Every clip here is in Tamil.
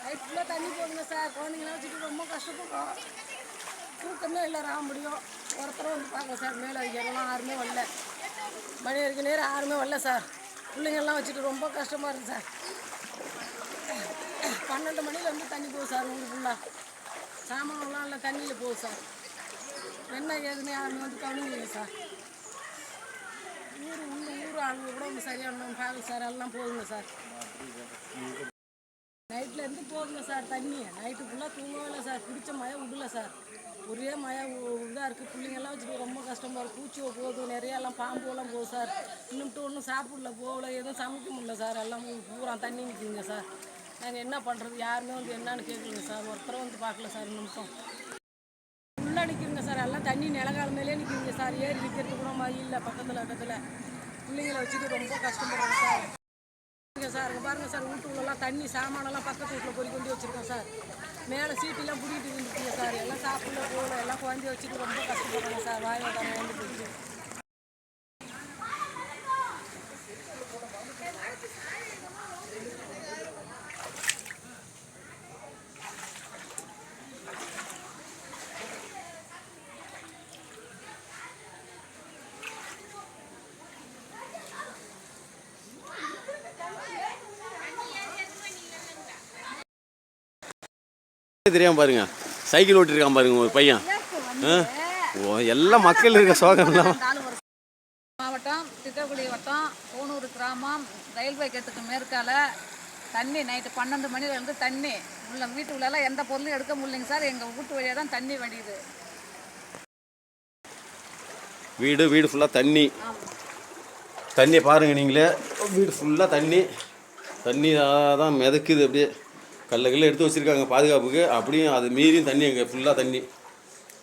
நைட் ஃபுல்லாக தண்ணி போடுங்க சார். குழந்தைங்களாம் வச்சுட்டு ரொம்ப கஷ்டப்படுறோம். தூக்கமே இல்லை ராக முடியும். ஒருத்தரும் வந்து பார்க்கல சார். மேலே வைக்கிறவங்களாம் யாருமே வரல. மணி வரைக்கும் நேரம் யாருமே வரல சார். பிள்ளைங்கள்லாம் வச்சுட்டு ரொம்ப கஷ்டமாக இருக்குது சார். 12 மணிலேருந்து தண்ணி போகுது சார். ஊர் ஃபுல்லாக சாமான்லாம் இல்லை தண்ணியில் போகுது சார். என்ன ஏதுன்னு யாருமே வந்து கவனிக்கலைங்க சார். ஊர் ஆளுங்க கூட ஒன்று சரியான பார்க்கல சார். எல்லாம் போகுங்க சார். நைட்லேருந்து போகுங்க சார் தண்ணி. நைட்டு ஃபுல்லாக தூங்கவே இல்லை சார். பிடிச்ச மழை விடல சார். ஒரே மழை இதாக இருக்குது. பிள்ளைங்கள்லாம் வச்சுட்டு ரொம்ப கஷ்டமாக இருக்குது. பூச்சி போகுது, நிறையாலாம் பாம்புலாம் போகுது சார். இன்னும்ட்டு ஒன்றும் சாப்பிடல, போகல, எதுவும் சமைக்க முடியல சார். எல்லாம் பூரா தண்ணி நிற்குங்க சார். நாங்கள் என்ன பண்ணுறது? யாருமே வந்து என்னன்னு கேட்குறீங்க சார். ஒருத்தரும் வந்து பார்க்கல சார். நிமிஷம் ஃபுல்லாக நிற்குங்க சார். எல்லாம் தண்ணி நிலக்கால மேலே நிற்குங்க சார். ஏறி நிற்கிறது கூட மாதிரி இல்லை. பக்கத்தில் பிள்ளைங்களை வச்சுட்டு ரொம்ப கஷ்டப்படுறாங்க சார். சார் இங்கே பாருங்கள் சார். வீட்டுக்குள்ளெல்லாம் தண்ணி சாமானெல்லாம் பக்கத்து வீட்டில் பொறி கொண்டு வச்சுருக்கோம் சார். மேலே சீட்டெல்லாம் பிடிக்கிட்டு இருந்துச்சுங்க சார். எல்லாம் சாப்பிடல போகல, எல்லாம் குழந்தைய வச்சுட்டு ரொம்ப கஷ்டப்படுறாங்க சார். வாய் வந்தாங்க வந்து போச்சு. தெரியாம பாருங்க, சைக்கிள் ஓட்டிருக்கான் பாருங்க ஒரு பையன். எல்லாம் மக்கள் இருக்க சோகம். மாவட்டம் திட்டக்குடி வட்டம் கோனூர் கிராமம் ரயில்வே கேட்டுக்கு மேற்கால தண்ணி நைட்டு 12 மணிலேருந்து தண்ணி உள்ள வீட்டுக்குள்ளெல்லாம் எந்த பொருளும் எடுக்க முடியலைங்க சார். எங்கள் வீட்டு வழியாக தான் தண்ணி வடியுது. வீடு ஃபுல்லாக தண்ணி பாருங்க நீங்களே. வீடு ஃபுல்லாக தண்ணி தான் மிதக்குது. அப்படியே கல்ல எடுத்து வச்சுருக்காங்க பாதுகாப்புக்கு. அப்படியும் அது மீறியும் தண்ணி அங்கே ஃபுல்லாக தண்ணி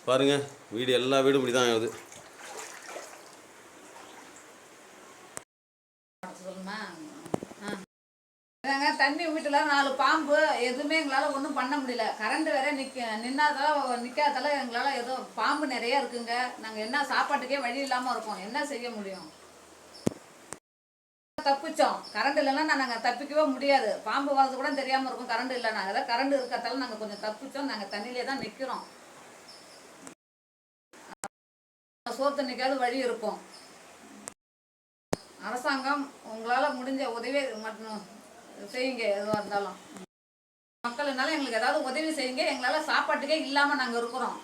பாருங்கள். வீடு எல்லா வீடும் இப்படி தான் ஆகுது. தண்ணி வீட்டில் 4 பாம்பு எதுவுமே எங்களால் ஒன்றும் பண்ண முடியல. கரண்ட் வேற நிற்காதால எங்களால் ஏதோ பாம்பு நிறைய இருக்குங்க. நாங்கள் என்ன சாப்பாட்டுக்கே வழி இல்லாமல் இருக்கோம். என்ன செய்ய முடியும்? தப்பிச்சோம். கரண்ட் இல்லைன்னா நாங்கள் தப்பிக்கவே முடியாது. பாம்பு வரது கூட தெரியாமல் இருக்கும் கரண்ட் இல்லைன்னா. அதாவது கரண்ட் இருக்கிறதால நாங்கள் கொஞ்சம் தப்பிச்சோம். நாங்கள் தண்ணியிலே தான் நிற்கிறோம். சோறு தண்ணிக்காவது வழி இருக்கும். அரசாங்கம் உங்களால் முடிஞ்ச உதவி மட்டும் செய்யுங்க. எதுவாக இருந்தாலும் மக்கள்னால எங்களுக்கு ஏதாவது உதவி செய்யுங்க. எங்களால் சாப்பாட்டுக்கே இல்லாமல் நாங்கள் இருக்கிறோம்.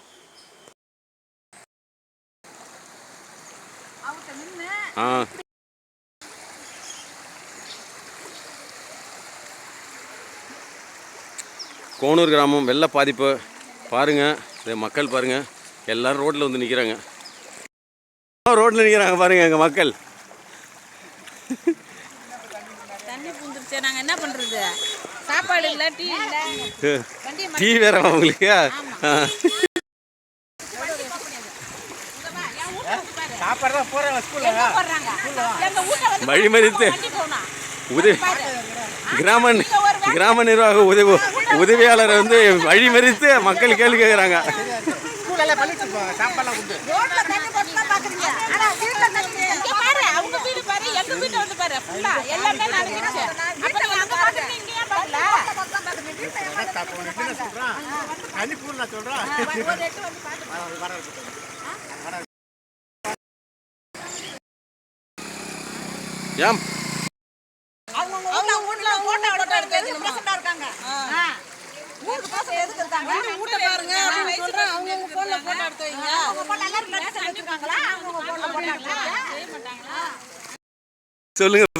கோனூர் கிராமம் வெள்ள பாதிப்பு பாருங்கள். இந்த மக்கள் பாருங்கள், எல்லோரும் ரோட்டில் வந்து நிற்கிறாங்க. ரோட்டில் நிற்கிறாங்க பாருங்கள் எங்கள் மக்கள். தண்ணி பூந்துருச்சு. நாங்கள் என்ன பண்ணுறது? சாப்பாடு இல்லை, டீ இல்லை. டீ வேற அவங்களுக்கு. வழிமறித்து கிராம நிர்வாக உதவியாளர் வந்து வழிமறித்து மக்கள் கேள்வி கேட்குறாங்க. ஏன் சொல்லுங்க.